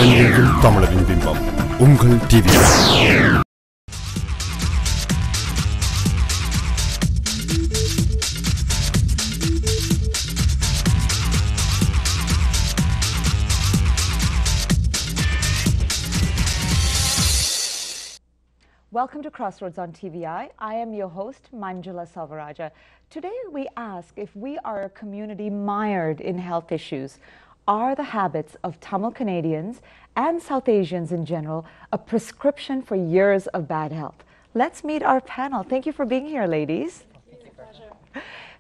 உலகெங்கும் தமிழரின் பிம்பம் உங்கள் TV. Welcome to Crossroads on TVI. I am your host, Manjula Salvaraja. Today we ask if we are a community mired in health issues. Are the habits of Tamil Canadians and South Asians in general a prescription for years of bad health? Let's meet our panel. Thank you for being here, ladies. It's a pleasure.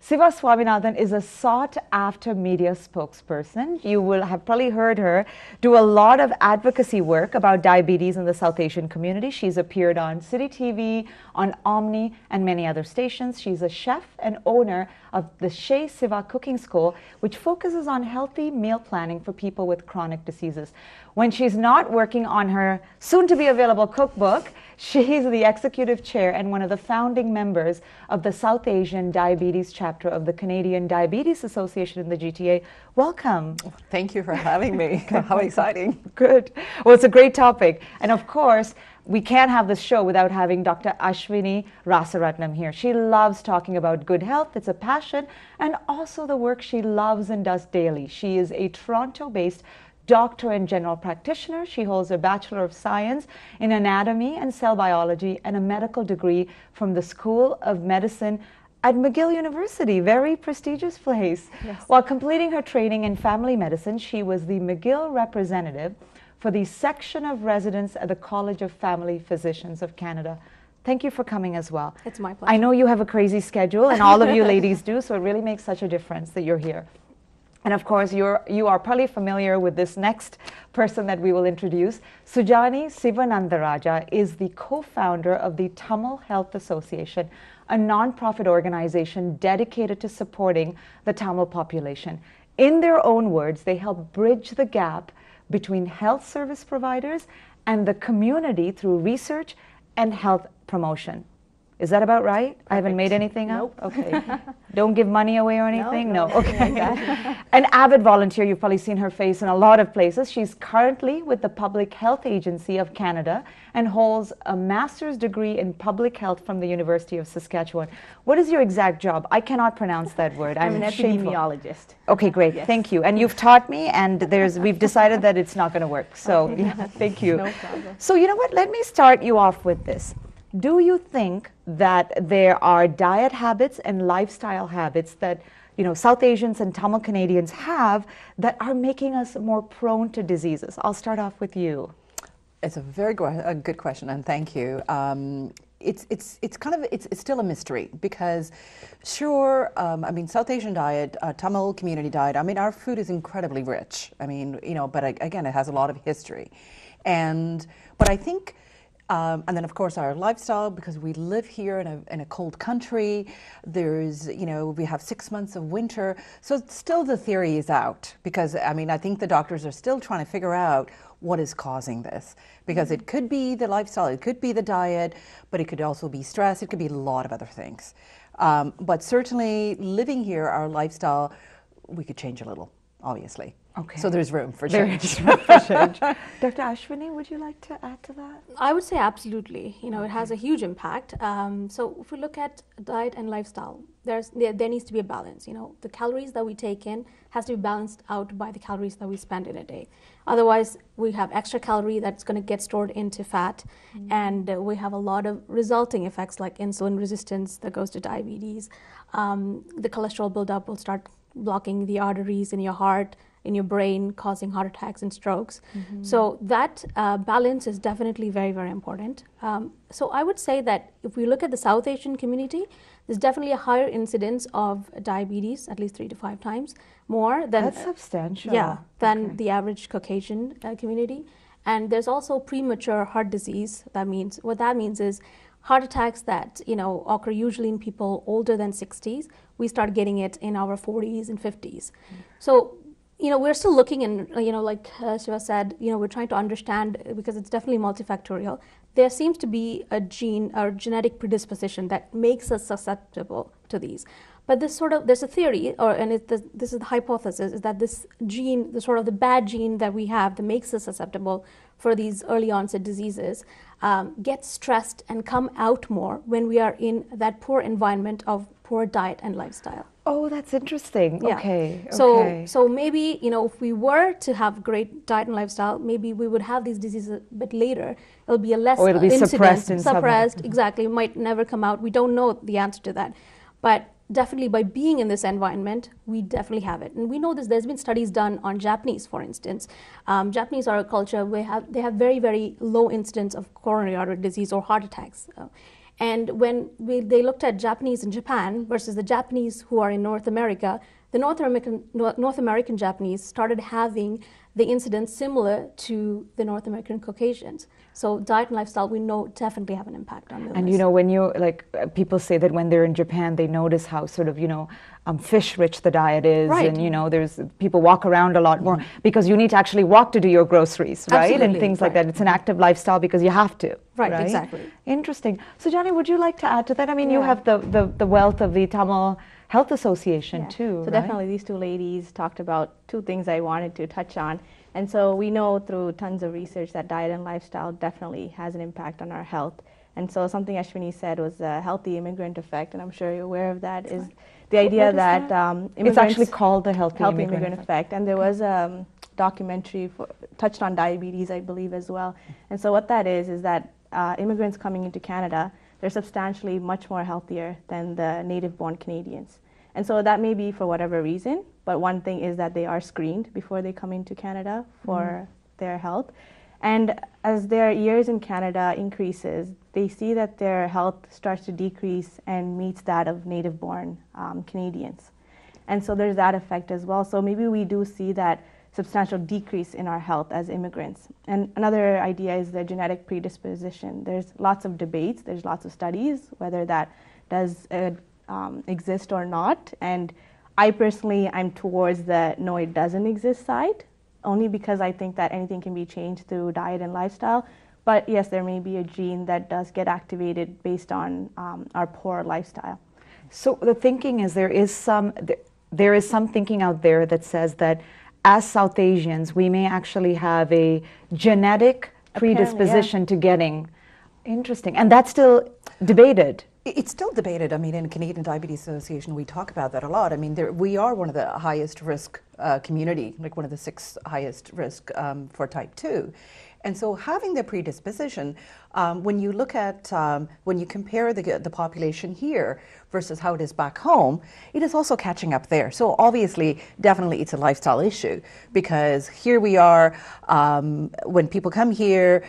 Siva Swaminathan is a sought-after media spokesperson. You will have probably heard her do a lot of advocacy work about diabetes in the South Asian community. She's appeared on City TV, on OMNI, and many other stations. She's a chef and owner of the Chezsiva cooking school, which focuses on healthy meal planning for people with chronic diseases. When she's not working on her soon-to-be-available cookbook, she's the executive chair and one of the founding members of the South Asian Diabetes chapter of the Canadian Diabetes Association in the GTA. Welcome. Thank you for having me. How exciting. Good. Well, it's a great topic. And of course, we can't have this show without having Dr. Ashwini Rasaratnam here. She loves talking about good health. It's a passion, and also the work she loves and does daily. She is a Toronto-based doctor and general practitioner. She holds a Bachelor of Science in Anatomy and Cell Biology and a medical degree from the School of Medicine at McGill University, very prestigious place. Yes. While completing her training in family medicine, she was the McGill representative for the section of residents at the College of Family Physicians of Canada. Thank you for coming as well. It's my pleasure. I know you have a crazy schedule, and all of you ladies do, so it really makes such a difference that you're here. And of course, you are probably familiar with this next person that we will introduce. Sujani Sivanandaraja is the co-founder of the Tamil Health Association, a non-profit organization dedicated to supporting the Tamil population. In their own words, they help bridge the gap between health service providers and the community through research and health promotion. Is that about right? Perfect. I haven't made anything up? Nope. Okay. Don't give money away or anything? No. Okay. An avid volunteer, you've probably seen her face in a lot of places. She's currently with the Public Health Agency of Canada and holds a master's degree in public health from the University of Saskatchewan. What is your exact job? I cannot pronounce that word. I'm an epidemiologist. Okay, great. Yes. Thank you. And you've taught me, and we've decided that it's not going to work. So yeah, thank you. No problem. So you know what? Let me start you off with this. Do you think that there are diet habits and lifestyle habits that, you know, South Asians and Tamil Canadians have that are making us more prone to diseases? I'll start off with you. It's a very good question, and thank you. It's still a mystery because, sure, I mean, South Asian diet, Tamil community diet. I mean, our food is incredibly rich. I mean, you know, but again, it has a lot of history, but I think. And then, of course, our lifestyle, because we live here in a cold country, there's, you know, we have 6 months of winter. So still the theory is out because, I mean, I think the doctors are still trying to figure out what is causing this. Because it could be the lifestyle, it could be the diet, but it could also be stress, it could be a lot of other things. But certainly living here, our lifestyle, we could change a little, obviously. Okay. So there's room for change. Dr. Ashwini, would you like to add to that? I would say absolutely. You know, it has a huge impact. So if we look at diet and lifestyle, there needs to be a balance. You know, the calories that we take in has to be balanced out by the calories that we spend in a day. Otherwise, we have extra calorie that's going to get stored into fat, and we have a lot of resulting effects like insulin resistance that goes to diabetes. The cholesterol buildup will start blocking the arteries in your heart, in your brain, causing heart attacks and strokes. So that balance is definitely very, very important. So I would say that if we look at the South Asian community, there's definitely a higher incidence of diabetes, at least 3 to 5 times more than That's substantial. Yeah, than the average Caucasian community. And there's also premature heart disease. What that means is heart attacks that, you know, occur usually in people older than 60s. We start getting it in our 40s and 50s. So, you know, we're still looking, and, you know, like Siva said, you know, we're trying to understand, because it's definitely multifactorial. there seems to be a gene or genetic predisposition that makes us susceptible to these. But there's a theory, this is the hypothesis, is that this gene, the bad gene that we have that makes us susceptible for these early onset diseases, gets stressed and come out more when we are in that poor environment of poor diet and lifestyle. Oh, that's interesting. Yeah. Okay. So maybe, if we were to have great diet and lifestyle, maybe we would have these diseases a bit later. It'll be a less Or it'll be suppressed in some way. Exactly. It might never come out. We don't know the answer to that. But definitely by being in this environment, we definitely have it. And we know this. There's been studies done on Japanese, for instance. Japanese are a culture where they have very, very low incidence of coronary artery disease or heart attacks. And when they looked at Japanese in Japan versus the Japanese who are in North America, the North American Japanese started having the incidence similar to the North American Caucasians. So diet and lifestyle, we know, definitely have an impact on illness. And when you, people say that when they're in Japan, they notice how fish-rich the diet is. Right. And, there's people walk around a lot more because you need to actually walk to do your groceries, right? Absolutely. And things like that. It's an active lifestyle because you have to. Right, exactly. Interesting. So, Johnny, would you like to add to that? I mean, you have the wealth of the Tamil Health Association too, So right? definitely these two ladies talked about two things I wanted to touch on. And so we know through tons of research that diet and lifestyle definitely has an impact on our health. And so something Ashwini said was the healthy immigrant effect, and I'm sure you're aware of that, is the idea that it's actually called the healthy immigrant effect. And there was a documentary touched on diabetes, I believe, as well. And so what that is that immigrants coming into Canada, they're substantially much more healthier than the native-born Canadians. And so that may be for whatever reason, but one thing is that they are screened before they come into Canada for their health. And as their years in Canada increases, they see that their health starts to decrease and meets that of native-born Canadians. And so there's that effect as well. So maybe we do see that substantial decrease in our health as immigrants. And another idea is the genetic predisposition. There's lots of debates, there's lots of studies, whether that does exist or not. And I personally, I'm towards the no, it doesn't exist side, only because I think that anything can be changed through diet and lifestyle. But yes, there may be a gene that does get activated based on our poor lifestyle. So the thinking is there is some thinking out there that says that as South Asians, we may actually have a genetic predisposition to getting. Interesting. And that's still debated. It's still debated. I mean, in Canadian Diabetes Association, we talk about that a lot. I mean, we are one of the highest risk community, like one of the 6 highest risk for type 2. And so having the predisposition, when you look at, when you compare the population here versus how it is back home, it is also catching up there. So obviously, definitely it's a lifestyle issue because here we are, when people come here,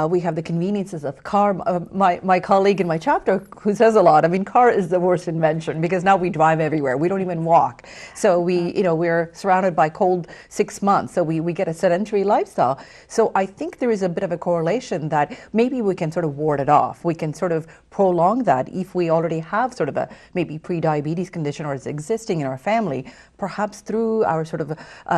we have the conveniences of car. My colleague in my chapter who says a lot, I mean, car is the worst invention because now we drive everywhere. We don't even walk. So we're surrounded by cold 6 months. So we get a sedentary lifestyle. So I think there is a bit of a correlation that maybe we can sort of ward it off. We can sort of prolong that if we already have sort of a maybe pre-diabetes condition or it's existing in our family. Perhaps through our sort of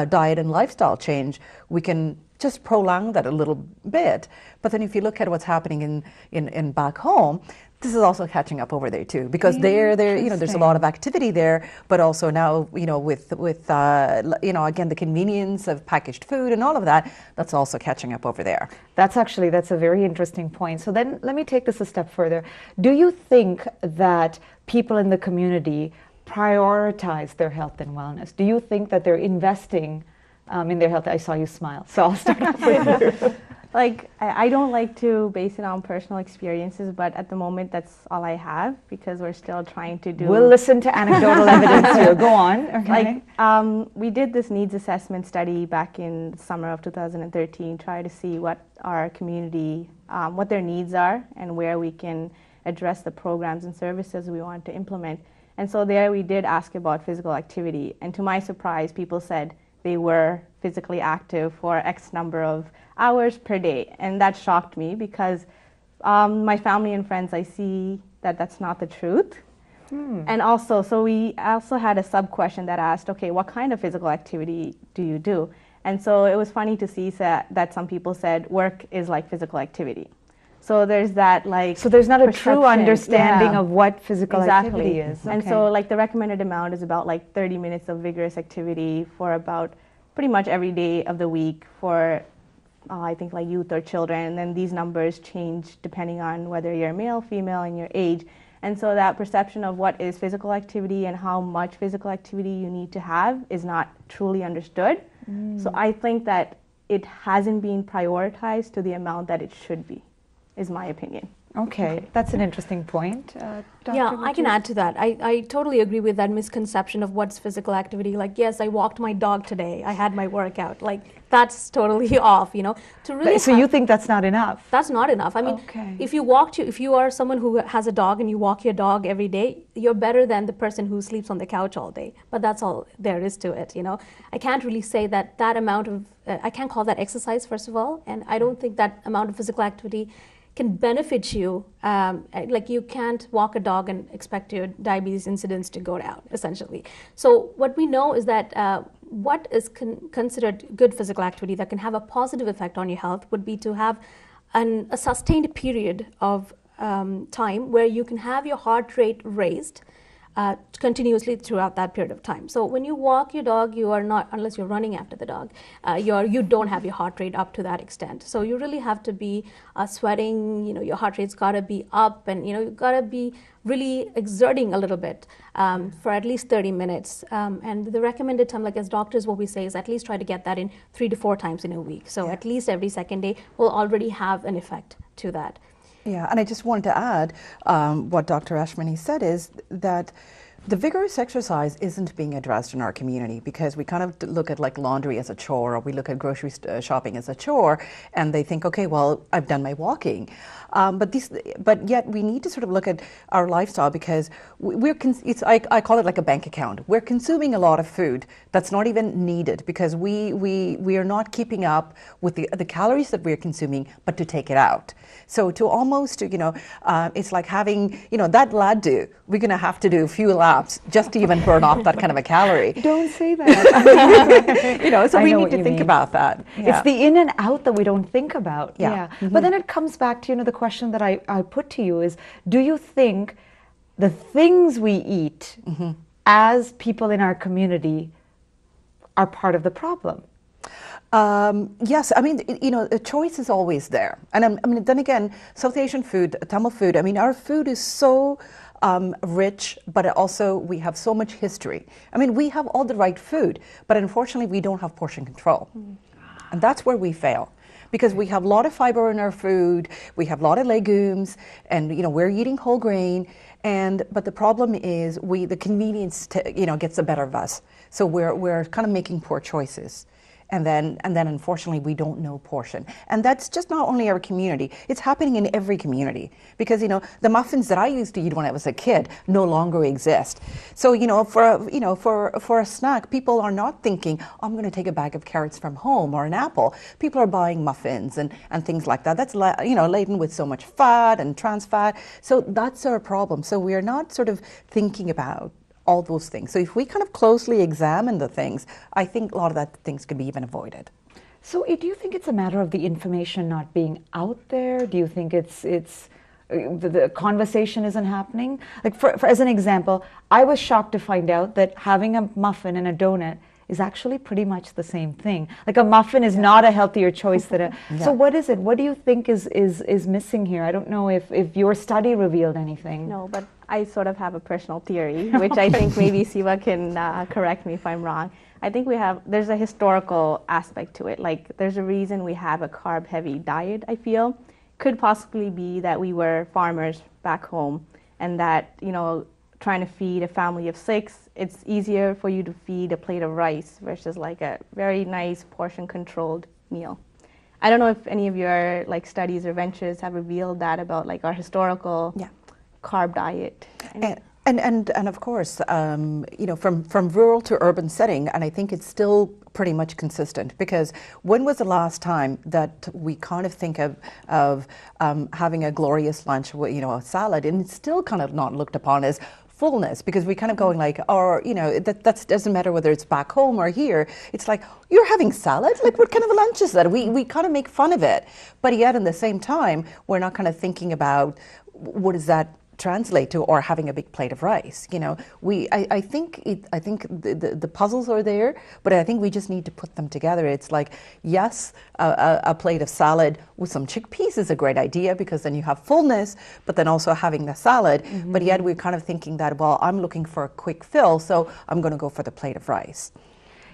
diet and lifestyle change, we can just prolong that a little bit. But then if you look at what's happening in back home, this is also catching up over there too, because there there's a lot of activity there, but also now with again the convenience of packaged food and all of that, that's also catching up over there. That's a very interesting point. So then let me take this a step further. Do you think that people in the community prioritize their health and wellness? Do you think that they're investing in their health? I saw you smile, so I'll start off with you. I don't like to base it on personal experiences, but at the moment that's all I have because we're still trying to do. We'll listen to anecdotal evidence here. Go on. Okay. We did this needs assessment study back in the summer of 2013, try to see what our community, what their needs are and where we can address the programs and services we want to implement. And so there we did ask about physical activity. And to my surprise, people said they were physically active for X number of hours per day. And that shocked me because my family and friends, I see that that's not the truth. And also, so we also had a sub-question that asked, okay, what kind of physical activity do you do? And so it was funny to see that some people said work is like physical activity. So there's that like. So there's not a true perception. understanding Yeah. of what physical Exactly. activity is. And Okay. so like the recommended amount is about like 30 minutes of vigorous activity for about pretty much every day of the week for I think like youth or children. And then these numbers change depending on whether you're male, female, and your age. And so that perception of what is physical activity and how much physical activity you need to have is not truly understood. So I think that it hasn't been prioritized to the amount that it should be, is my opinion. Okay, that's an interesting point. Dr. Yeah, I can Vijay? add to that. I totally agree with that misconception of what's physical activity. Like, yes, I walked my dog today. I had my workout. Like, that's totally off, you know. To really So you think that's not enough? that's not enough. I mean, Okay. if you are someone who has a dog and you walk your dog every day, you're better than the person who sleeps on the couch all day. But that's all there is to it, you know. I can't really say that amount of, I can't call that exercise, first of all. And I don't think that amount of physical activity can benefit you. Like you can't walk a dog and expect your diabetes incidence to go down, essentially. So what we know is that what is considered good physical activity that can have a positive effect on your health would be to have a sustained period of time where you can have your heart rate raised continuously throughout that period of time. So when you walk your dog, you are not, unless you're running after the dog, you don't have your heart rate up to that extent. So you really have to be sweating, you know, your heart rate's gotta be up, and you know, you've gotta be really exerting a little bit for at least 30 minutes. And the recommended time, like as doctors, what we say is at least try to get that in 3 to 4 times in a week. So at least every second day will already have an effect to that. Yeah, and I just wanted to add what Dr. Ashwini said is that the vigorous exercise isn't being addressed in our community because we kind of look at like laundry as a chore, or we look at grocery shopping as a chore, and they think, okay, well, I've done my walking. But yet we need to sort of look at our lifestyle because I call it like a bank account. We're consuming a lot of food that's not even needed because we are not keeping up with the calories that we're consuming, but to take it out. So to almost, you know, it's like having, you know, that laddu, we're going to have to do a few laps just to even burn off that kind of a calorie. Don't say that. You know, so I we know need what to you think mean. about that. Yeah. It's the in and out that we don't think about. Yeah. But then it comes back to, you know, the question that I put to you is, do you think the things we eat as people in our community are part of the problem? Yes, I mean, you know, the choice is always there. And I mean, then again, South Asian food, Tamil food, I mean, our food is so rich, but also we have so much history. I mean, we have all the right food, but unfortunately we don't have portion control. And that's where we fail. Because we have a lot of fiber in our food, we have a lot of legumes, and you know, we're eating whole grain, but the problem is the convenience you know, gets the better of us. So we're kind of making poor choices. And then unfortunately we don't know portion. And that's just not only our community, it's happening in every community. Because, you know, the muffins that I used to eat when I was a kid no longer exist. So, you know, for a snack, people are not thinking, oh, I'm going to take a bag of carrots from home or an apple. People are buying muffins and things like that. That's, you know, laden with so much fat and trans fat. So that's our problem. So we are not sort of thinking about all those things. So if we kind of closely examine the things, I think a lot of that things could be even avoided. So do you think it's a matter of the information not being out there? Do you think it's the conversation isn't happening? Like for as an example, I was shocked to find out that having a muffin and a donut is actually pretty much the same thing. Like a muffin is not a healthier choice than a. So what is it? What do you think is missing here? I don't know if your study revealed anything. No, but I sort of have a personal theory, which I think maybe Siva can correct me if I'm wrong. I think there's a historical aspect to it. Like there's a reason we have a carb-heavy diet, I feel. Could possibly be that we were farmers back home and that, you know, trying to feed a family of 6, it's easier for you to feed a plate of rice versus like a very nice portion-controlled meal. I don't know if any of your like studies or ventures have revealed that about like our historical carb diet. And of course, you know, from rural to urban setting, and I think it's still pretty much consistent because when was the last time that we kind of think of having a glorious lunch with, you know, a salad, and it's still kind of not looked upon as fullness, because we kind of going like, or that doesn't matter whether it's back home or here. It's like, you're having salad? Like, what kind of a lunch is that? We kind of make fun of it, but yet in the same time, we're not kind of thinking about what does that translate to, or having a big plate of rice. I think the puzzles are there, but I think we just need to put them together. It's like, yes, a plate of salad with some chickpeas is a great idea, because then you have fullness, but then also having the salad. But yet we're kind of thinking that, well, I'm looking for a quick fill, so I'm going to go for the plate of rice.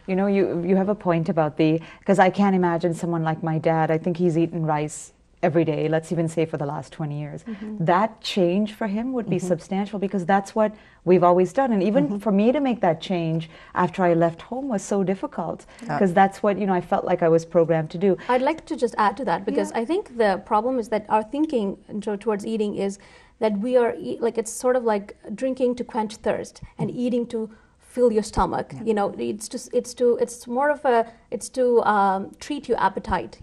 You have a point about because I can't imagine someone like my dad. I think he's eaten rice every day, let's even say for the last 20 years. That change for him would be substantial, because that's what we've always done. And even for me to make that change after I left home was so difficult, because that's what I felt like I was programmed to do. I'd like to just add to that, because I think the problem is that our thinking towards eating is that we are like, it's sort of like drinking to quench thirst and eating to fill your stomach. It's to treat your appetite,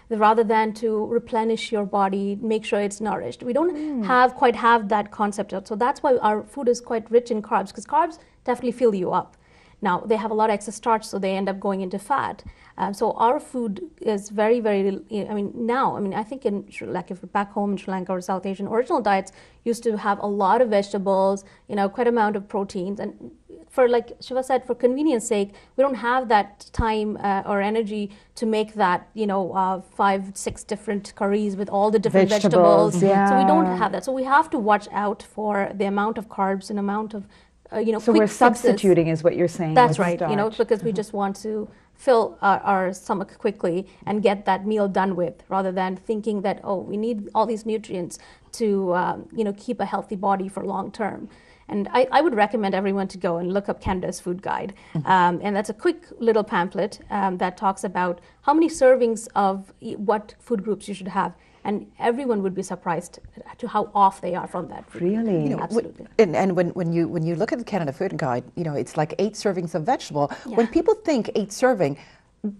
rather than to replenish your body, make sure it's nourished. We don't quite have that concept. So that's why our food is quite rich in carbs, because carbs definitely fill you up. Now, they have a lot of excess starch, so they end up going into fat. So our food is very, very, I think if back home in Sri Lanka or South Asian, original diets used to have a lot of vegetables, quite amount of proteins. And for, like Siva said, for convenience sake, we don't have that time or energy to make that, 5-6 different curries with all the different vegetables. Yeah. So we don't have that. So we have to watch out for the amount of carbs and amount of, so we're substituting, is what you're saying. That's right, because we just want to fill our stomach quickly and get that meal done with, rather than thinking that, we need all these nutrients to, keep a healthy body for long term. And I would recommend everyone to go and look up Canada's Food Guide. And that's a quick little pamphlet that talks about how many servings of what food groups you should have. And everyone would be surprised to how off they are from that. Really? Absolutely. And when you look at the Canada Food Guide, it's like 8 servings of vegetable. Yeah. When people think 8 serving,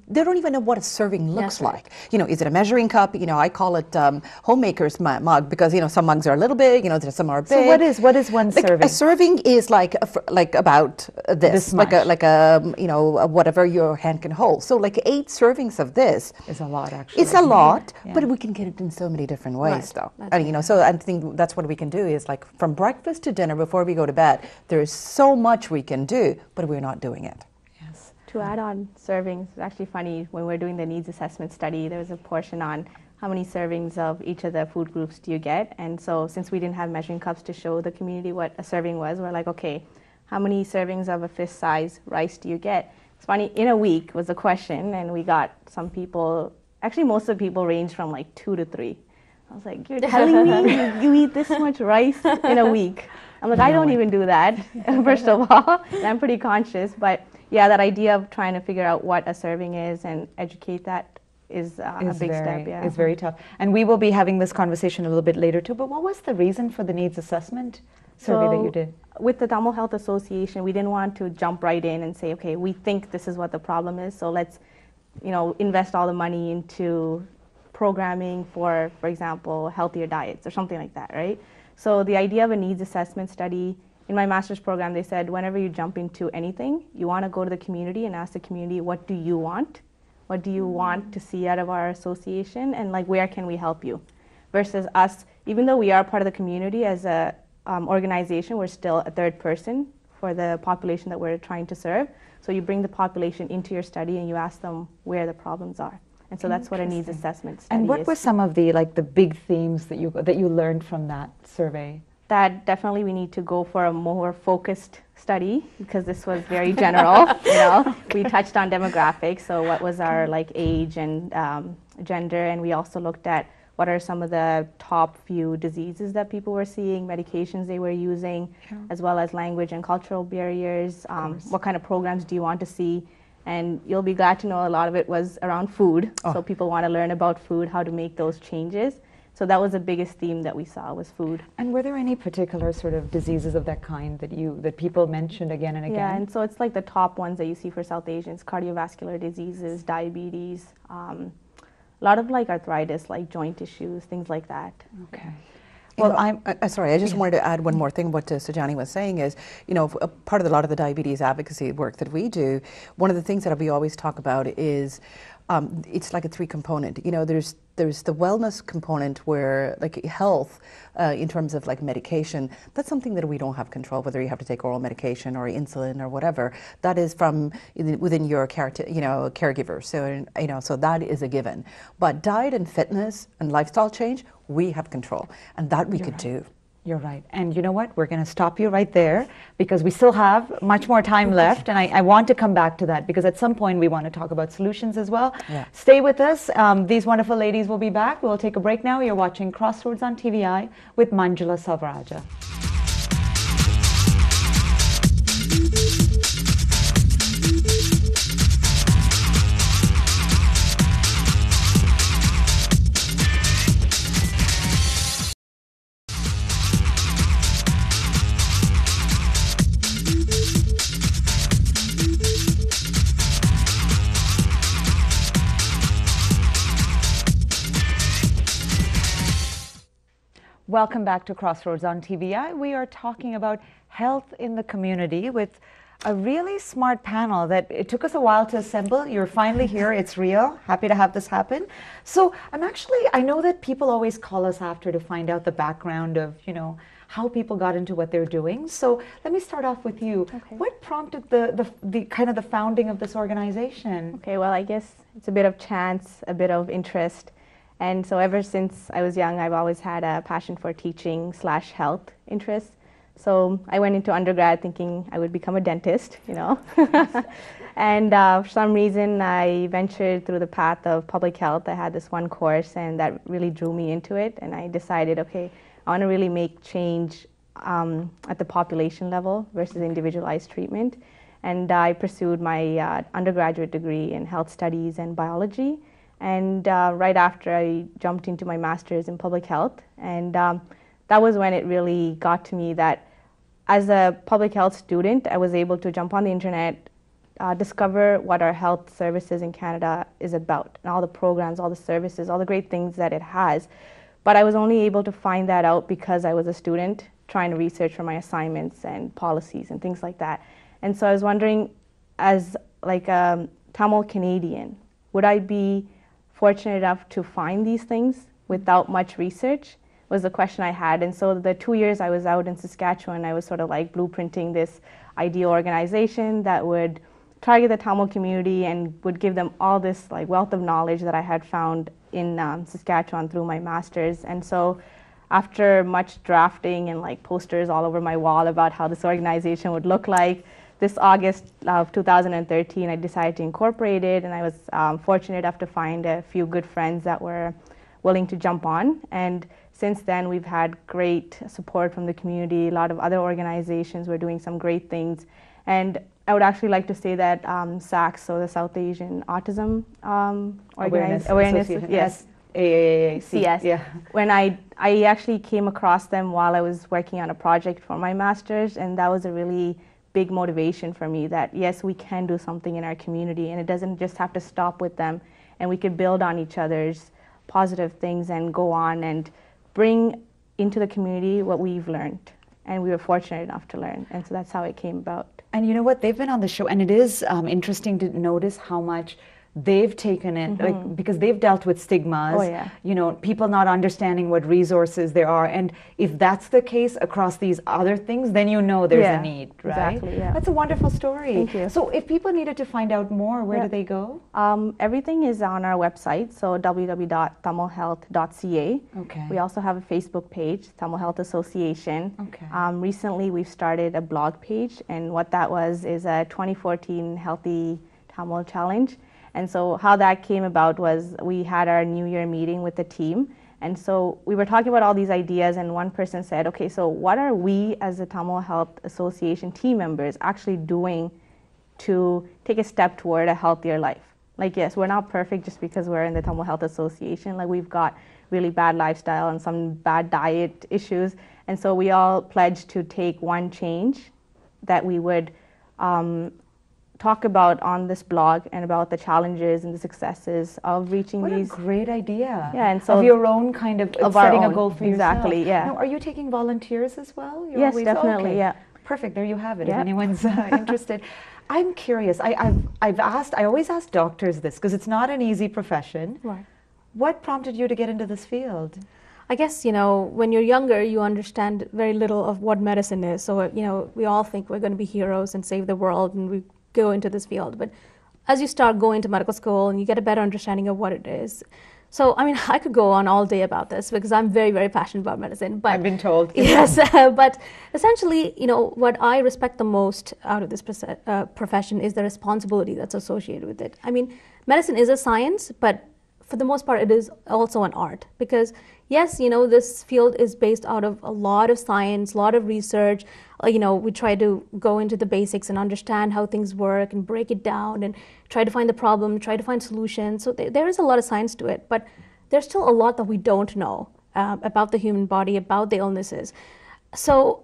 they don't even know what a serving looks like. Is it a measuring cup? I call it homemaker's mug, because some mugs are a little big, some are big. So what is one serving? A serving is like about this much. like a whatever your hand can hold. So like 8 servings of this is a lot, actually. It's a lot, but we can get it in so many different ways, though. And so I think that's what we can do is, like, from breakfast to dinner before we go to bed. There is so much we can do, but we're not doing it. To add on servings, it's actually funny, when we're doing the needs assessment study, there was a portion on how many servings of each of the food groups do you get. And so since we didn't have measuring cups to show the community what a serving was, we're like, okay, how many servings of a fist size rice do you get? It's funny, in a week was the question, and we got some people, actually most of the people ranged from like 2 to 3. I was like, you're telling me you eat this much rice in a week? I'm like, I don't even do that, first of all. And I'm pretty conscious, but yeah, that idea of trying to figure out what a serving is and educate that is a big step. Yeah, it's very tough. And we will be having this conversation a little bit later too, but what was the reason for the needs assessment survey that you did? With the Tamil Health Association, we didn't want to jump right in and say, okay, we think this is what the problem is, so let's invest all the money into programming for example, healthier diets or something like that, right? So the idea of a needs assessment study, in my master's program, they said whenever you jump into anything, you want to go to the community and ask the community, what do you want? What do you want to see out of our association? And like, where can we help you? Versus us, even though we are part of the community as a organization, we're still a third person for the population that we're trying to serve. So you bring the population into your study and you ask them where the problems are. And so that's what a needs assessment study is. And what were some of the big themes that you learned from that survey? That definitely we need to go for a more focused study, because this was very general. We touched on demographics, so what was our age and gender, and we also looked at what are some of the top few diseases that people were seeing, medications they were using, as well as language and cultural barriers. What kind of programs do you want to see? And you'll be glad to know a lot of it was around food. So people want to learn about food, how to make those changes. So that was the biggest theme that we saw, was food. And were there any particular sort of diseases of that kind that people mentioned again and again? Yeah, and so it's like the top ones that you see for South Asians: cardiovascular diseases, diabetes, a lot of arthritis, joint issues, things like that. Okay. Well, sorry, I just wanted to add one more thing. What Sujani was saying is, a part of a lot of the diabetes advocacy work that we do, one of the things that we always talk about is it's like a three component. There's the wellness component where like health in terms of like medication, that's something that we don't have control, whether you have to take oral medication or insulin or whatever. That is from within your caregiver. So that is a given. But diet and fitness and lifestyle change, we have control, and that we could do. You're right. And you know what? We're going to stop you right there because we still have much more time left. And I want to come back to that because at some point we want to talk about solutions as well. Yeah. Stay with us. These wonderful ladies will be back. We'll take a break now. You're watching Crossroads on TVI with Manjula Savaraja. Welcome back to Crossroads on TVI. We are talking about health in the community with a really smart panel that it took us a while to assemble. You're finally here. It's real. Happy to have this happen. So I know that people always call us after to find out the background of, how people got into what they're doing. So let me start off with you. Okay. What prompted the kind of the founding of this organization? Okay, well, I guess it's a bit of chance, a bit of interest. And so ever since I was young, I've always had a passion for teaching / health interests. So I went into undergrad thinking I would become a dentist, And for some reason, I ventured through the path of public health. I had this one course, and that really drew me into it. And I decided, okay, I want to really make change at the population level versus individualized treatment. And I pursued my undergraduate degree in health studies and biology. And right after, I jumped into my master's in public health. And that was when it really got to me that as a public health student, I was able to jump on the internet, discover what our health services in Canada is about, and all the programs, all the services, all the great things that it has. But I was only able to find that out because I was a student trying to research for my assignments and policies and things like that. And so I was wondering, as like a Tamil Canadian, would I be fortunate enough to find these things without much research was the question I had. And so the 2 years I was out in Saskatchewan, I was sort of like blueprinting this ideal organization that would target the Tamil community and would give them all this like wealth of knowledge that I had found in Saskatchewan through my master's. And so after much drafting and like posters all over my wall about how this organization would look like, this August of 2013, I decided to incorporate it, and I was fortunate enough to find a few good friends that were willing to jump on. And since then, we've had great support from the community. A lot of other organizations were doing some great things. And I would actually like to say that SACS, so the South Asian Autism Awareness, yes. AAAC. Yes. Yeah. When I actually came across them while I was working on a project for my master's, and that was a really big motivation for me that yes, we can do something in our community, and it doesn't just have to stop with them, and we could build on each other's positive things and go on and bring into the community what we've learned, and we were fortunate enough to learn, and so that's how it came about. And you know what, they've been on the show, and it is interesting to notice how much they've taken it, like, because they've dealt with stigmas, people not understanding what resources there are. And if that's the case across these other things, then there's a need, right? Exactly, yeah. That's a wonderful story. Thank you. So if people needed to find out more, where do they go? Everything is on our website, so www.tamilhealth.ca. Okay. We also have a Facebook page, Tamil Health Association. Okay. Recently, we've started a blog page, and what that is a 2014 Healthy Tamil Challenge. And so how that came about was we had our New Year meeting with the team. And so we were talking about all these ideas, and one person said, okay, so what are we as the Tamil Health Association team members actually doing to take a step toward a healthier life? Like, yes, we're not perfect just because we're in the Tamil Health Association. Like, we've got really bad lifestyle and some bad diet issues. And so we all pledged to take one change that we would talk about on this blog and about the challenges and the successes of reaching What these. a great idea. Yeah, and so of your own kind of of our setting a own, goal for exactly, yourself. yeah. Now, are you taking volunteers as well? You're Yes, always, definitely, okay. yeah. Perfect. There you have it. Yeah. If anyone's interested, I'm curious. I've asked. I always ask doctors this because it's not an easy profession. Right. What prompted you to get into this field? I guess, when you're younger, you understand very little of what medicine is. So, we all think we're going to be heroes and save the world, and we go into this field. But as you start going to medical school and you get a better understanding of what it is. So, I could go on all day about this because I'm very, very passionate about medicine. But I've been told. Yes, but essentially, what I respect the most out of this profession is the responsibility that's associated with it. Medicine is a science, but for the most part, it is also an art because, yes, this field is based out of a lot of science, a lot of research. We try to go into the basics and understand how things work and break it down and try to find the problem, try to find solutions. So there is a lot of science to it, but there's still a lot that we don't know about the human body, about the illnesses. So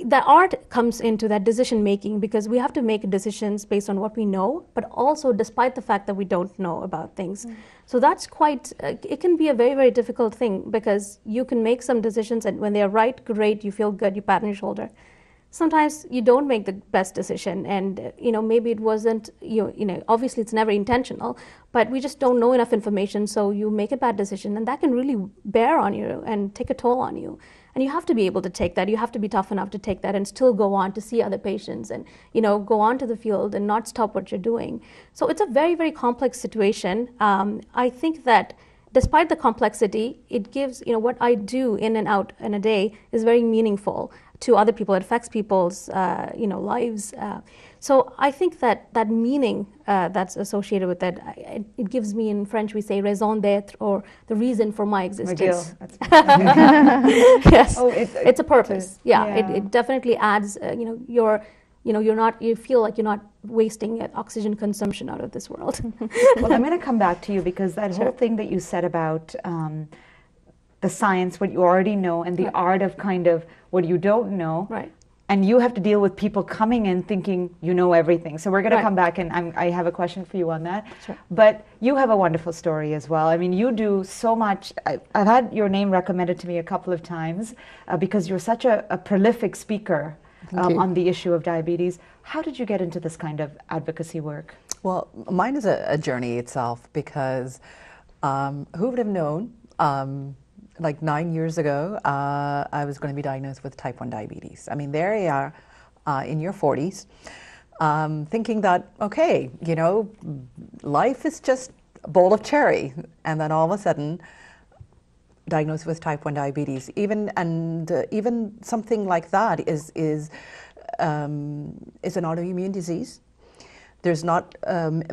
the art comes into that decision making because we have to make decisions based on what we know, but also despite the fact that we don't know about things. So that's quite, it can be a very, very difficult thing because you can make some decisions and when they are right, great, you feel good, you pat on your shoulder. Sometimes you don't make the best decision and, maybe it wasn't, obviously it's never intentional, but we just don't know enough information. So you make a bad decision and that can really bear on you and take a toll on you. And you have to be able to take that. You have to be tough enough to take that and still go on to see other patients and, go on to the field and not stop what you're doing. So it's a very, very complex situation. I think that despite the complexity, it gives, what I do in and out in a day is very meaningful to other people. It affects people's, lives. So I think that that meaning that's associated with it, it gives me, in French we say raison d'être, or the reason for my existence. McGill. Yes, Oh, it's a purpose. Yeah. Yeah. It definitely adds. You feel like you're not wasting oxygen consumption out of this world. Well, I'm going to come back to you because that whole thing that you said about the science, what you already know, and the art of kind of what you don't know. Right. And you have to deal with people coming in thinking you know everything. So we're going to Right. come back and I have a question for you on that. Sure. But you have a wonderful story as well. You do so much. I've had your name recommended to me a couple of times because you're such a prolific speaker on the issue of diabetes. How did you get into this kind of advocacy work? Well, mine is a journey itself because who would have known, like 9 years ago, I was going to be diagnosed with type 1 diabetes. There you are in your 40s, thinking that, okay, life is just a bowl of cherry. And then all of a sudden, diagnosed with type 1 diabetes. Even something like that is an autoimmune disease. There's not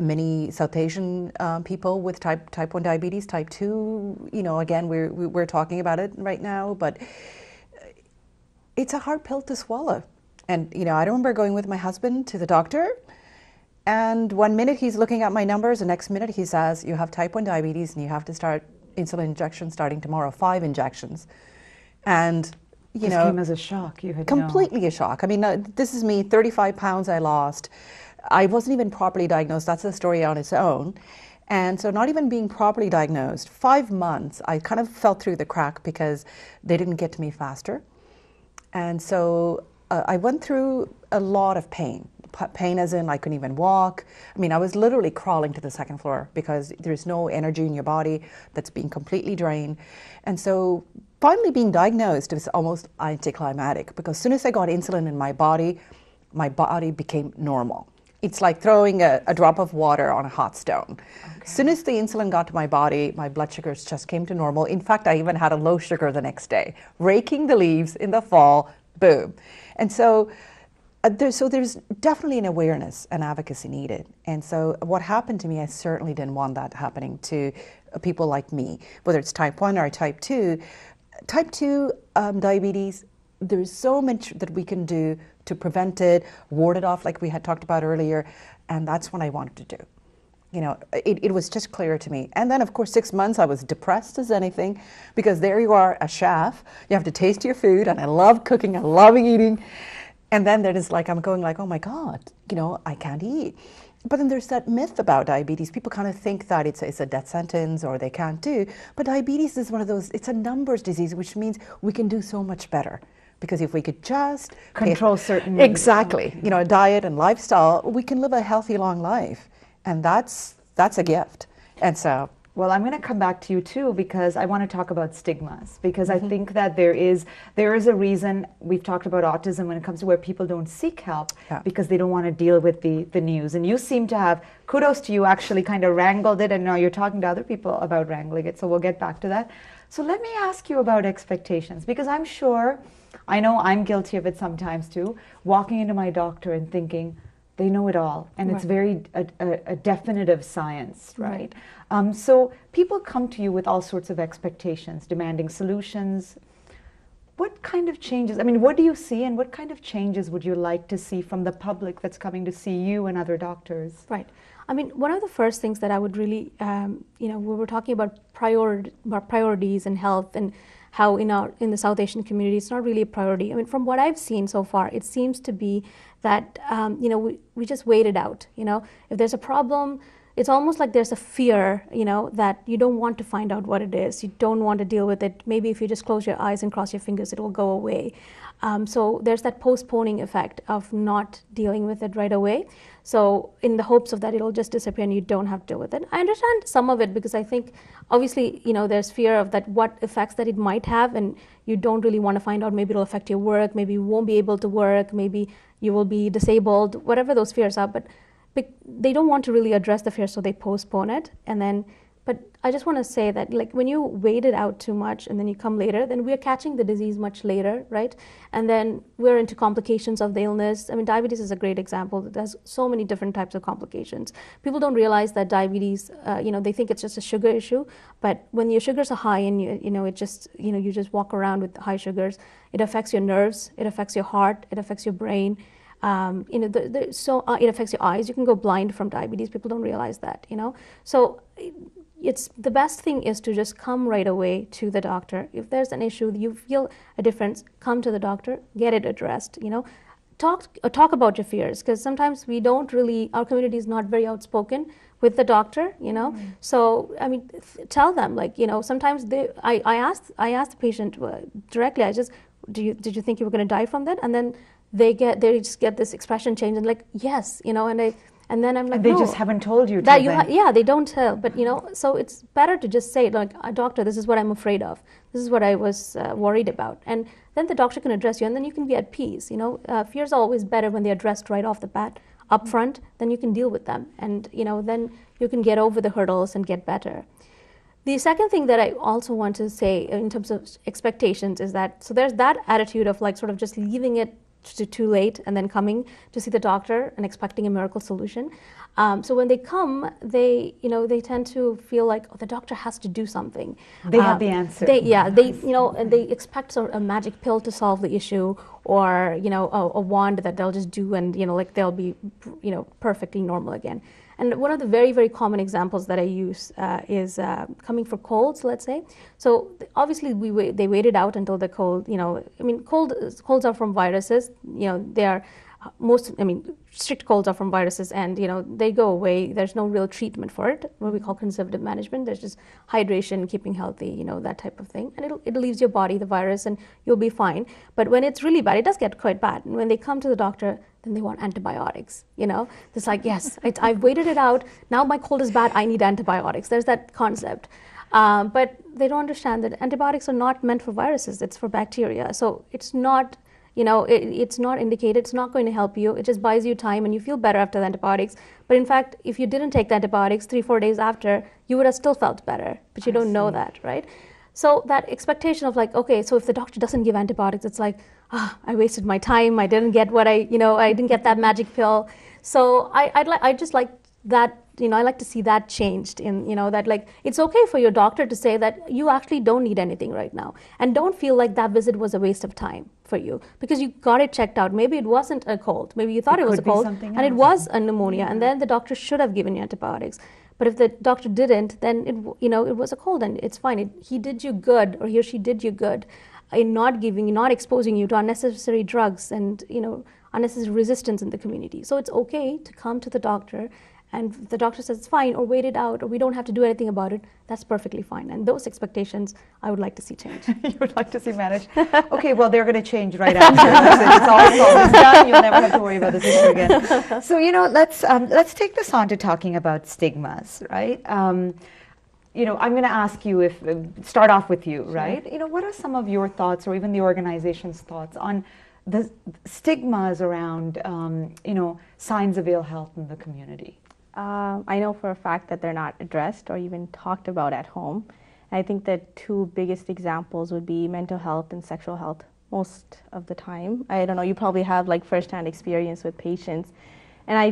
many South Asian people with type 1 diabetes. Type 2, again, we're talking about it right now, but it's a hard pill to swallow. And, I remember going with my husband to the doctor, and 1 minute he's looking at my numbers, the next minute he says, you have type 1 diabetes and you have to start insulin injections starting tomorrow, 5 injections. And, This came as a shock. You had completely a shock. This is me, 35 pounds I lost. I wasn't even properly diagnosed. That's a story on its own. And so not even being properly diagnosed, 5 months, I kind of fell through the crack because they didn't get to me faster. And so I went through a lot of pain. Pain as in I couldn't even walk. I was literally crawling to the second floor because there's no energy in your body that's being completely drained. And so finally being diagnosed was almost anticlimactic because as soon as I got insulin in my body became normal. It's like throwing a drop of water on a hot stone. Okay. As soon as the insulin got to my body, my blood sugars just came to normal. In fact, I even had a low sugar the next day. Raking the leaves in the fall, boom. And so there's definitely an awareness and advocacy needed. And so what happened to me, I certainly didn't want that happening to people like me, whether it's type 1 or type 2. Type 2 diabetes, there's so much that we can do to prevent it, ward it off like we had talked about earlier, and that's what I wanted to do. It was just clear to me. And then, of course, 6 months I was depressed as anything because there you are, a chef, you have to taste your food, and I love cooking, I love eating. And then there is like, I'm going like, oh my God, I can't eat. But then there's that myth about diabetes. People kind of think that it's a death sentence or they can't do. But diabetes is one of those, it's a numbers disease, which means we can do so much better. Because if we could just control certain... Exactly. Diet and lifestyle, we can live a healthy, long life. And that's a gift. And so... Well, I'm going to come back to you too, because I want to talk about stigmas, because I think that there is a reason. We've talked about autism when it comes to where people don't seek help because they don't want to deal with the news. And you seem to have, kudos to you, actually kind of wrangled it, and now you're talking to other people about wrangling it. So we'll get back to that. So let me ask you about expectations, because I'm sure, I know I'm guilty of it sometimes too, walking into my doctor and thinking, they know it all, and it's very a definitive science, right? So people come to you with all sorts of expectations, demanding solutions. What kind of changes, what do you see, and what kind of changes would you like to see from the public that's coming to see you and other doctors? Right. One of the first things that I would really, we were talking about priorities in health and how in the South Asian community it's not really a priority. From what I've seen so far, it seems to be that we just wait it out. If there's a problem, it's almost like there's a fear, that you don't want to find out what it is. You don't want to deal with it. Maybe if you just close your eyes and cross your fingers, it will go away. So there's that postponing effect of not dealing with it right away. So in the hopes of that it'll just disappear and you don't have to deal with it. I understand some of it because I think obviously, there's fear of that what effects that it might have, and you don't really want to find out. Maybe it'll affect your work, maybe you won't be able to work, maybe you will be disabled, whatever those fears are. But they don't want to really address the fear, so they postpone it. But I just want to say that when you wait it out too much and then you come later, then we're catching the disease much later, right? And then we're into complications of the illness. Diabetes is a great example. There's so many different types of complications. People don't realize that diabetes, they think it's just a sugar issue, but when your sugars are high and you just walk around with high sugars, it affects your nerves, it affects your heart, it affects your brain. It affects your eyes. You can go blind from diabetes. People don't realize that, So it's the best thing is to just come right away to the doctor. If there's an issue, you feel a difference, come to the doctor, get it addressed. Talk about your fears, because sometimes our community is not very outspoken with the doctor. So tell them sometimes I ask the patient directly. Did you think you were going to die from that? And then they just get this expression change and yes, and then I'm like, and they no, just haven't told you that they don't tell. But so it's better to just say doctor, this is what I'm afraid of. This is what I was worried about, and then the doctor can address you, and then you can be at peace. Fears are always better when they're addressed right off the bat, up front. Then you can deal with them, and then you can get over the hurdles and get better. The second thing that I also want to say in terms of expectations is that, so there's that attitude of sort of just leaving it to too late and then coming to see the doctor and expecting a miracle solution. So when they come, they tend to feel like the doctor has to do something. They have the answer. And they expect a magic pill to solve the issue, or a wand that they'll just do and they'll be perfectly normal again. And one of the very, very common examples that I use is coming for colds, let's say. So obviously they waited out until the cold, colds are from viruses. They are strict colds are from viruses, and they go away. There's no real treatment for it, what we call conservative management. There's just hydration, keeping healthy, that type of thing. And it leaves your body the virus and you'll be fine. But when it's really bad, it does get quite bad. And when they come to the doctor, then they want antibiotics. It's like, yes, I've waited it out. Now my cold is bad. I need antibiotics. There's that concept. But they don't understand that antibiotics are not meant for viruses. It's for bacteria. So it's not, it's not indicated. It's not going to help you. It just buys you time and you feel better after the antibiotics. But in fact, if you didn't take the antibiotics 3-4 days after, you would have still felt better. But you don't know that, right? So that expectation of okay, so if the doctor doesn't give antibiotics, it's like, I wasted my time. I didn't get what I didn't get that magic pill. So I just like that, I like to see that changed in, that it's okay for your doctor to say that you actually don't need anything right now. And don't feel like that visit was a waste of time for you because you got it checked out. Maybe it wasn't a cold. Maybe you thought it was a cold and it was a pneumonia. And then the doctor should have given you antibiotics. But if the doctor didn't, then it was a cold and it's fine. He did you good, or he or she did you good. in not exposing you to unnecessary drugs and unnecessary resistance in the community. So it's okay to come to the doctor, and if the doctor says it's fine, or wait it out, or we don't have to do anything about it, that's perfectly fine. And those expectations I would like to see change. You would like to see managed. Okay, well, they're going to change right after. It's all solved. It's done. You'll never have to worry about this issue again. So, let's take this on to talking about stigmas, right? I'm going to ask you start off with you, right? Sure. What are some of your thoughts, or even the organization's thoughts, on the stigmas around, signs of ill health in the community? I know for a fact that they're not addressed or even talked about at home. I think the two biggest examples would be mental health and sexual health most of the time. I don't know, you probably have like firsthand experience with patients. And I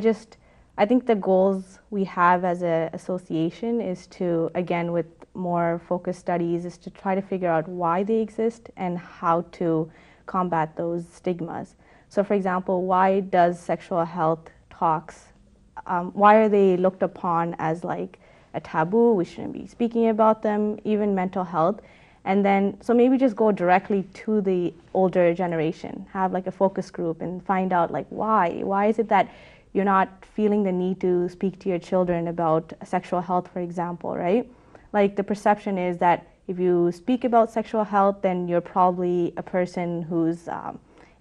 think the goals we have as an association is to, again, with more focused studies, is to try to figure out why they exist and how to combat those stigmas. So for example, why does sexual health talks, why are they looked upon as like a taboo? We shouldn't be speaking about them, even mental health. And then, so maybe just go directly to the older generation, have like a focus group and find out like why is it that you're not feeling the need to speak to your children about sexual health, for example, right? Like the perception is that if you speak about sexual health, then you're probably a person who's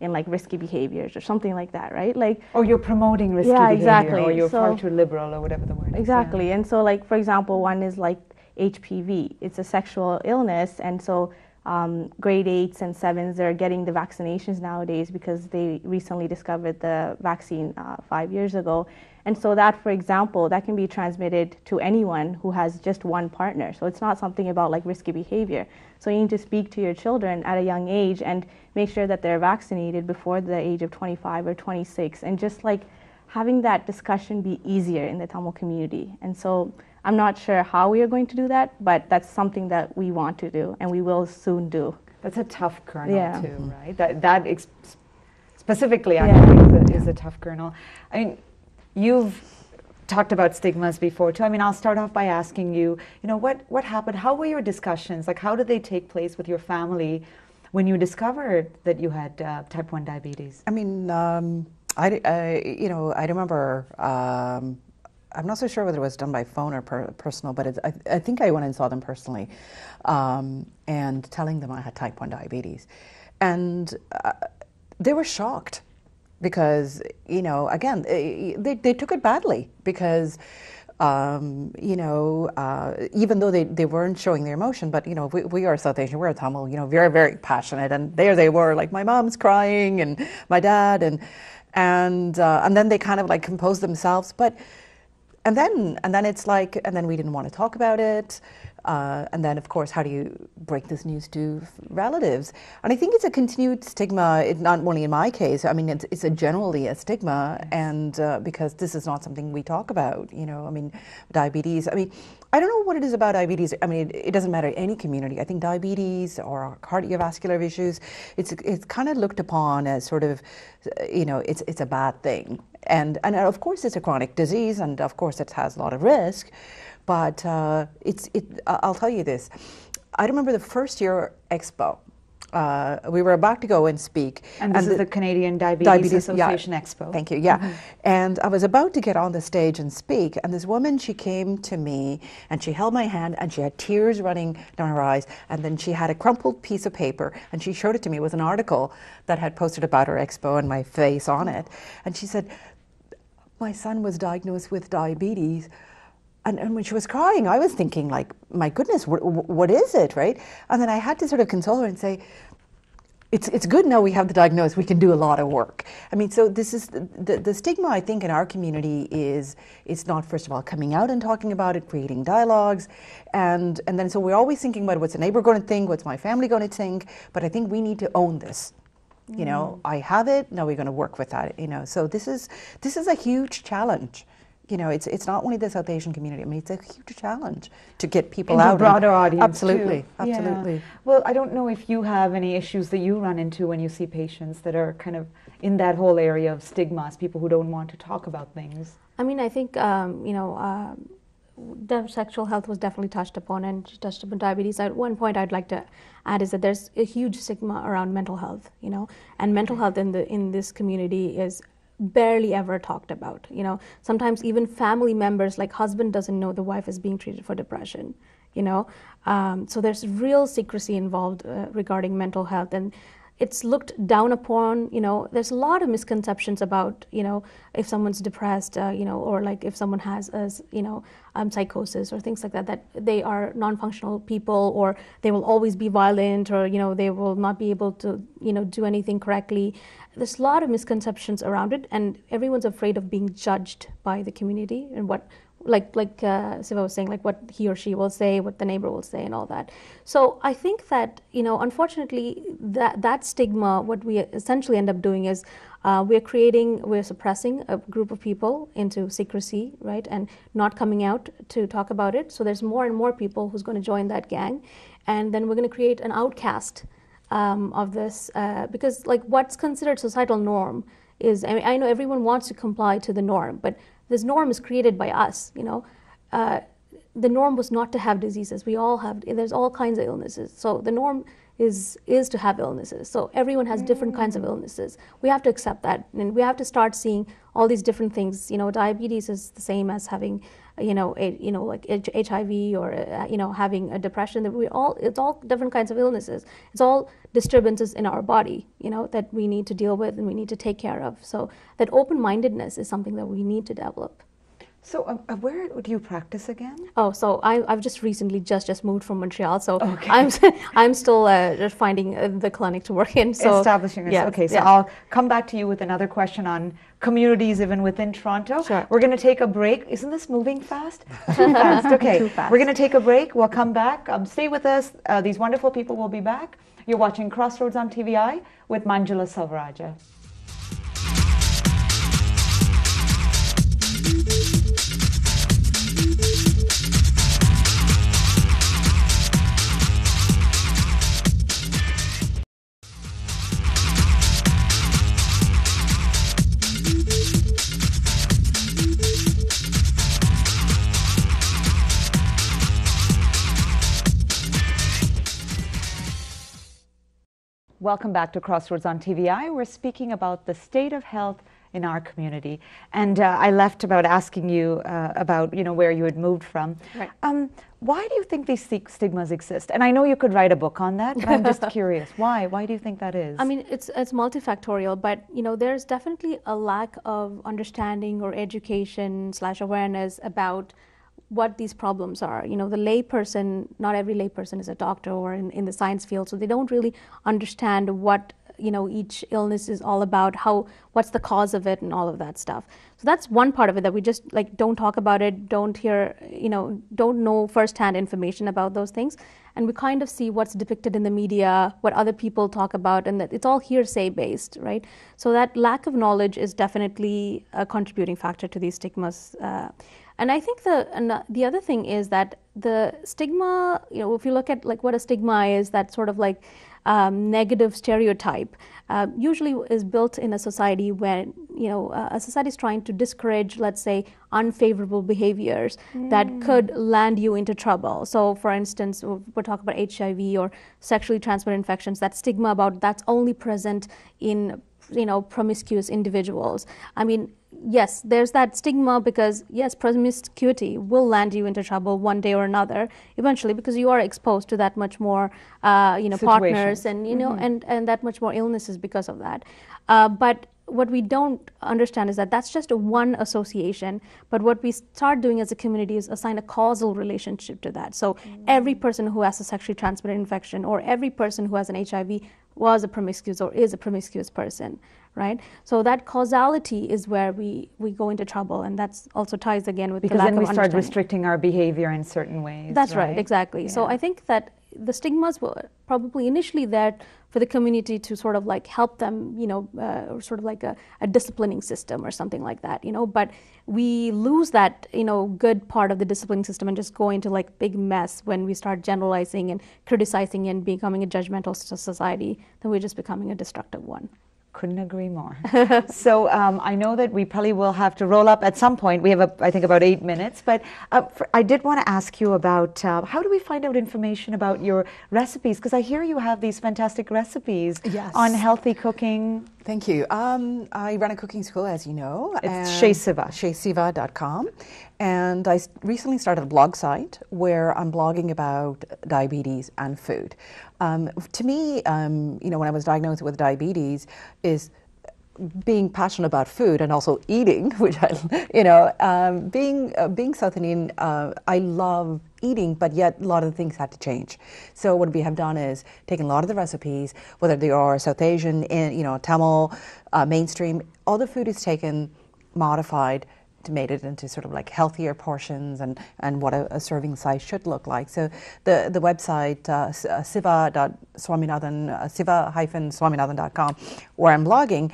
in like risky behaviors or something like that, right? Like, or you're promoting risky behavior, exactly. Or you're far too liberal, or whatever the word is. Exactly. Yeah. And so like, for example, one is like HPV. It's a sexual illness, and so grade 8s and 7s are getting the vaccinations nowadays because they recently discovered the vaccine 5 years ago. And so that, for example, that can be transmitted to anyone who has just one partner. So it's not something about like risky behavior. So you need to speak to your children at a young age and make sure that they're vaccinated before the age of 25 or 26, and just like having that discussion be easier in the Tamil community. And so I'm not sure how we are going to do that, but that's something that we want to do, and we will soon do. That's a tough kernel Yeah. too, right? That specifically actually is a tough kernel. I mean, you've talked about stigmas before too. I mean, I'll start off by asking you, what happened? How were your discussions? Like, how did they take place with your family when you discovered that you had type 1 diabetes? I mean, I remember, I'm not so sure whether it was done by phone or personal, but I think I went and saw them personally, and telling them I had type 1 diabetes. And they were shocked because, again, they took it badly because, even though they weren't showing their emotion, but, we are South Asian, we're a Tamil, very, very passionate. And there they were, like, my mom's crying and my dad, and then they kind of like composed themselves. And then it's like, and then we didn't want to talk about it. And then, of course, how do you break this news to relatives? And I think it's a continued stigma, not only in my case. I mean, it's generally a stigma, and because this is not something we talk about, I mean, diabetes. I mean, I don't know what it is about diabetes. I mean, it doesn't matter in any community. I think diabetes or cardiovascular issues, it's kind of looked upon as sort of, it's a bad thing. And of course, it's a chronic disease, and of course, it has a lot of risk. But I'll tell you this. I remember the first year expo. We were about to go and speak. And this is the Canadian Diabetes Association Expo. Thank you, yeah. Mm-hmm. And I was about to get on the stage and speak, and this woman, she came to me, and she held my hand, and she had tears running down her eyes, and then she had a crumpled piece of paper, and she showed it to me with an article that had posted about her expo and my face on it. And she said, my son was diagnosed with diabetes. And when she was crying, I was thinking, like, my goodness, what is it, right? And then I had to sort of console her and say, it's good now we have the diagnosis, we can do a lot of work. I mean, so this is, the stigma, I think, in our community is, it's not, first of all, coming out and talking about it, creating dialogues, and then so we're always thinking about what's the neighbor going to think, what's my family going to think, but I think we need to own this. I have it, now we're going to work with that, So this is a huge challenge. It's not only the South Asian community. I mean, it's a huge challenge to get people out. A broader audience. Absolutely, too. absolutely. Yeah. Well, I don't know if you have any issues that you run into when you see patients that are kind of in that whole area of stigmas, people who don't want to talk about things. I mean, I think, sexual health was definitely touched upon, and she touched upon diabetes. At one point I'd like to add is that there's a huge stigma around mental health, and mental health in this community is barely ever talked about. Sometimes even family members, like husband doesn't know the wife is being treated for depression. So there's real secrecy involved regarding mental health, and it's looked down upon. There's a lot of misconceptions about, if someone's depressed, or like if someone has psychosis or things like that, that they are non-functional people, or they will always be violent, or, they will not be able to, do anything correctly. There's a lot of misconceptions around it, and everyone's afraid of being judged by the community and what, like Siva was saying, like what he or she will say, what the neighbor will say, and all that. So I think that, unfortunately, that stigma, what we essentially end up doing is we're suppressing a group of people into secrecy, right, and not coming out to talk about it. So there's more and more people who's going to join that gang, and then we're going to create an outcast of this, because like what's considered societal norm is, I know everyone wants to comply to the norm, but this norm is created by us. The norm was not to have diseases. There's all kinds of illnesses. So the norm is to have illnesses. So everyone has different kinds of illnesses. We have to accept that, and we have to start seeing all these different things. Diabetes is the same as having, like HIV, or having a depression. It's all different kinds of illnesses. It's all disturbances in our body, that we need to deal with and we need to take care of. So that open-mindedness is something that we need to develop. So where do you practice again? Oh, so I've just recently just moved from Montreal, so okay. I'm still just finding the clinic to work in. So establishing it. Yeah, okay, so yeah. I'll come back to you with another question on communities even within Toronto. Sure. We're going to take a break. Isn't this moving fast? Too fast. Okay. Too fast. We're going to take a break. We'll come back. Stay with us. These wonderful people will be back. You're watching Crossroads on TVI with Manjula Salvaraja. Welcome back to Crossroads on TVI. We're speaking about the state of health in our community. And I left about asking you about, where you had moved from. Right. Why do you think these stigmas exist? And I know you could write a book on that, but I'm just curious. Why? Why do you think that is? I mean, it's multifactorial, but there's definitely a lack of understanding or education / awareness about what these problems are. The layperson, not every layperson is a doctor or in the science field, so they don't really understand what each illness is all about, what's the cause of it, and all of that stuff. So that's one part of it, that we just don't talk about it, don't hear, don't know firsthand information about those things, and we kind of see what's depicted in the media, what other people talk about, and that it's all hearsay based, right? So that lack of knowledge is definitely a contributing factor to these stigmas. And I think the other thing is that the stigma, if you look at what a stigma is, that sort of negative stereotype usually is built in a society when a society is trying to discourage, let's say, unfavorable behaviors that could land you into trouble. So for instance, we're talking about HIV or sexually transmitted infections, that stigma about that's only present in promiscuous individuals. I mean, yes, there's that stigma because, yes, promiscuity will land you into trouble one day or another, eventually, because you are exposed to that much more, partners and, and that much more illnesses because of that. But what we don't understand is that that's just one association, but what we start doing as a community is assign a causal relationship to that. So every person who has a sexually transmitted infection or every person who has an HIV was a promiscuous or is a promiscuous person, right? So that causality is where we go into trouble, and that's also ties again with because the lack then we of start restricting our behavior in certain ways. That's right, exactly. Yeah. So I think that the stigmas were probably initially there for the community to sort of help them, sort of like a disciplining system or something like that, but we lose that, good part of the disciplining system and just go into big mess when we start generalizing and criticizing and becoming a judgmental society, then we're just becoming a destructive one. Couldn't agree more. So I know that we probably will have to roll up at some point. We have, I think, about 8 minutes. But I did want to ask you about how do we find out information about your recipes? Because I hear you have these fantastic recipes on healthy cooking. Thank you. I run a cooking school, as you know. It's Chezsiva. Chezsiva.com. And I recently started a blog site where I'm blogging about diabetes and food. To me, when I was diagnosed with diabetes, is being passionate about food and also eating, which being South Indian, I love eating, but yet a lot of the things had to change. So what we have done is taken a lot of the recipes, whether they are South Asian, Tamil, mainstream, all the food is taken, modified, to made it into sort of like healthier portions and what a serving size should look like. So the website Siva-Swaminathan, Siva-Swaminathan.com, where I'm blogging,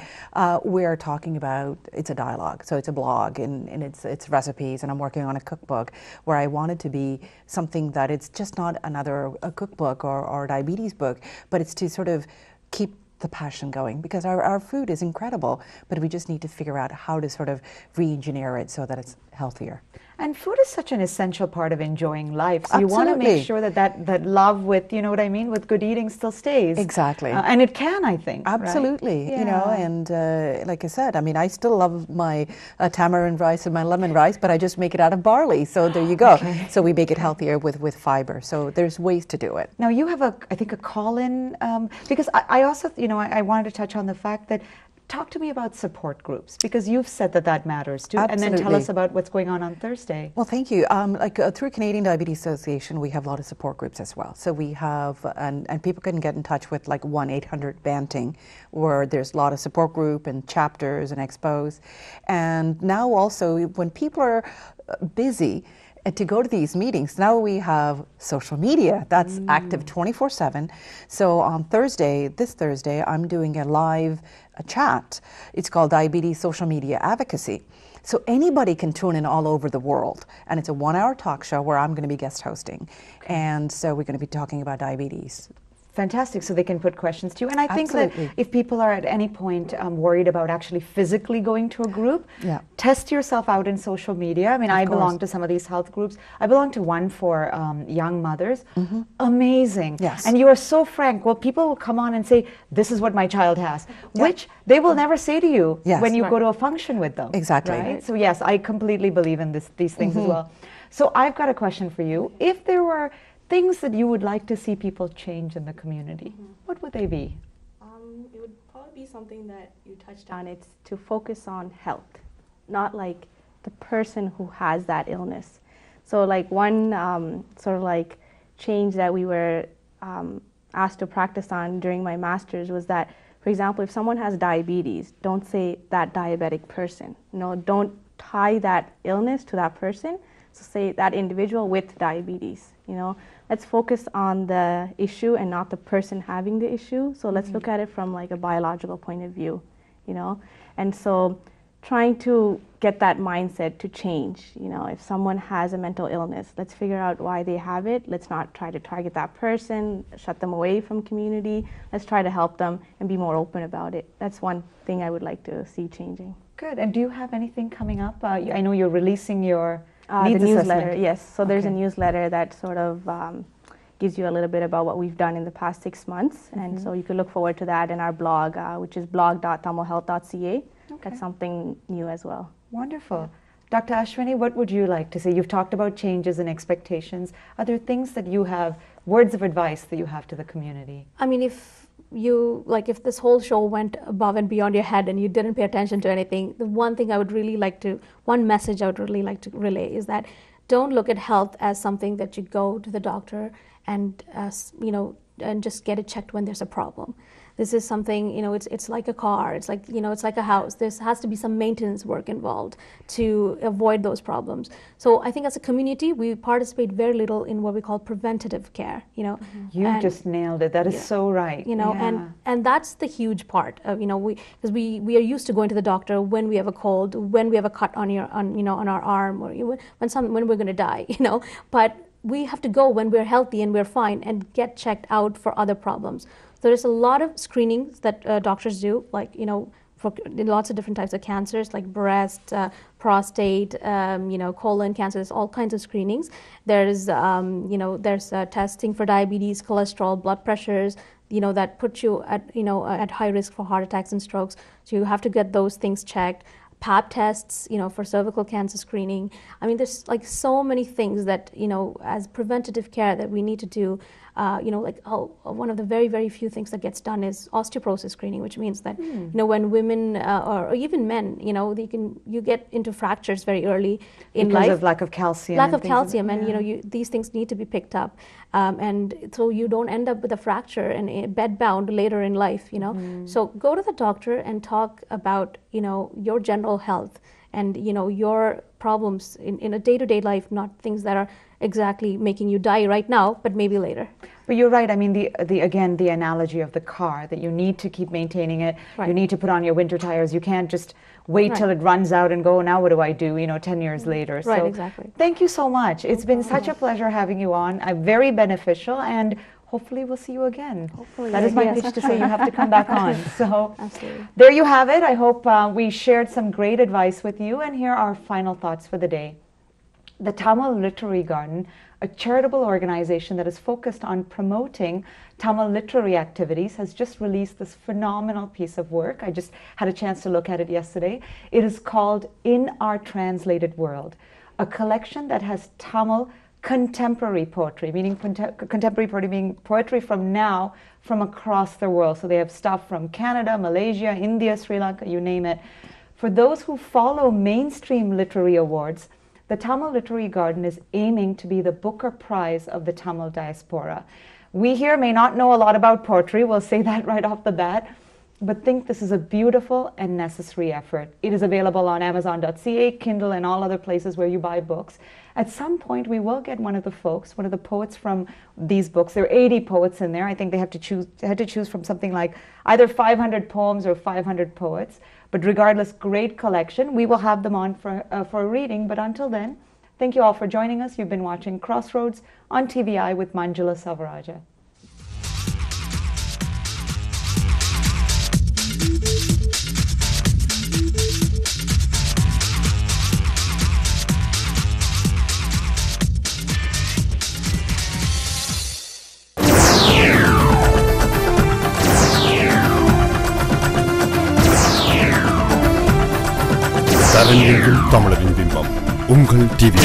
we're talking about, it's a dialogue, so it's a blog and it's recipes, and I'm working on a cookbook where I want it to be something that it's just not another a cookbook or diabetes book, but it's to sort of keep the passion going, because our food is incredible, but we just need to figure out how to sort of re-engineer it so that it's healthier. And food is such an essential part of enjoying life. So you want to make sure that love with, with good eating still stays. Exactly. And it can, I think. Absolutely. Right? Yeah. And like I said, I still love my tamarind rice and my lemon rice, but I just make it out of barley. So there you go. Okay. So we make it healthier with fiber. So there's ways to do it. Now you have I think a call-in, because I also, I wanted to touch on the fact that talk to me about support groups, because you've said that matters too. Absolutely. And then tell us about what's going on Thursday. Well, thank you. Through Canadian Diabetes Association, we have a lot of support groups as well. So we have, and people can get in touch with like 1-800-BANTING, where there's a lot of support group and chapters and expos. And now also, when people are busy, and to go to these meetings, now we have social media that's active 24/7. So on this Thursday, I'm doing a live chat. It's called Diabetes Social Media Advocacy. So anybody can tune in all over the world. And it's a 1-hour talk show where I'm going to be guest hosting. Okay. And so we're going to be talking about diabetes. Fantastic, so they can put questions to you. And I think that if people are at any point worried about actually physically going to a group, test yourself out in social media. I belong to some of these health groups. I belong to one for young mothers. Mm-hmm. Amazing. Yes. And you are so frank. Well, people will come on and say, this is what my child has, which they will never say to you when you go to a function with them. Exactly. Right? So yes, I completely believe in these things as well. So I've got a question for you. If there were things that you would like to see people change in the community, what would they be? It would probably be something that you touched on. It's to focus on health, not like the person who has that illness. So like one sort of like change that we were asked to practice on during my master's was that, for example, if someone has diabetes, don't say that diabetic person. Don't tie that illness to that person. So say that individual with diabetes. Let's focus on the issue and not the person having the issue. So let's look at it from like a biological point of view, And so trying to get that mindset to change, if someone has a mental illness, let's figure out why they have it. Let's not try to target that person, shut them away from community. Let's try to help them and be more open about it. That's one thing I would like to see changing. Good. And do you have anything coming up? I know you're releasing your the newsletter, yes. So there's a newsletter that sort of gives you a little bit about what we've done in the past 6 months. And so you can look forward to that in our blog, which is blog.tamilhealth.ca. Okay. That's something new as well. Wonderful. Dr. Ashwini, what would you like to say? You've talked about changes and expectations. Are there things that you have, words of advice that you have to the community? If this whole show went above and beyond your head and you didn't pay attention to anything, the one message I would really like to relay is that don't look at health as something that you go to the doctor and and just get it checked when there's a problem. This is something, it's like a car, it's like a house. There has to be some maintenance work involved to avoid those problems. So I think as a community, we participate very little in what we call preventative care, You just nailed it. That is so right. And that's the huge part of, because we are used to going to the doctor when we have a cold, when we have a cut on our arm, or when we're going to die, but we have to go when we're healthy and we're fine and get checked out for other problems. There's a lot of screenings that doctors do, like, for lots of different types of cancers, like breast, prostate, colon cancer. There's all kinds of screenings. There's, there's testing for diabetes, cholesterol, blood pressures, that put you at high risk for heart attacks and strokes. So you have to get those things checked. Pap tests, for cervical cancer screening. I mean, there's like so many things that, as preventative care that we need to do. One of the very, very few things that gets done is osteoporosis screening, which means that, when women or even men, you get into fractures very early in life. Because of lack of calcium. Lack of calcium, and these things need to be picked up, and so you don't end up with a fracture and bed bound later in life. So go to the doctor and talk about your general health and your problems in a day-to-day life, not things that are exactly making you die right now, but maybe later. But you're right. I mean, the analogy of the car, that you need to keep maintaining it. Right. You need to put on your winter tires. You can't just wait till it runs out and go, now what do I do, 10 years later. Right, so exactly. Thank you so much. It's been such a pleasure having you on. Very beneficial, and hopefully we'll see you again. Hopefully, that is my yes. pitch to say you have to come back on. So Absolutely. There you have it. I hope we shared some great advice with you, and here are our final thoughts for the day. The Tamil Literary Garden, a charitable organization that is focused on promoting Tamil literary activities, has just released this phenomenal piece of work. I just had a chance to look at it yesterday. It is called In Our Translated World, a collection that has Tamil contemporary poetry, meaning contemporary poetry, meaning poetry from now, from across the world. So they have stuff from Canada, Malaysia, India, Sri Lanka, you name it. For those who follow mainstream literary awards, the Tamil Literary Garden is aiming to be the Booker Prize of the Tamil diaspora. We here may not know a lot about poetry, we'll say that right off the bat, but think this is a beautiful and necessary effort. It is available on Amazon.ca, Kindle, and all other places where you buy books. At some point, we will get one of the poets from these books. There are 80 poets in there. I think they had to choose from something like either 500 poems or 500 poets. But regardless, great collection. We will have them on for a reading. But until then, thank you all for joining us. You've been watching Crossroads on TVI with Manjula Savaraja. தமிழரின் பிம்பம் உங்கள் TV.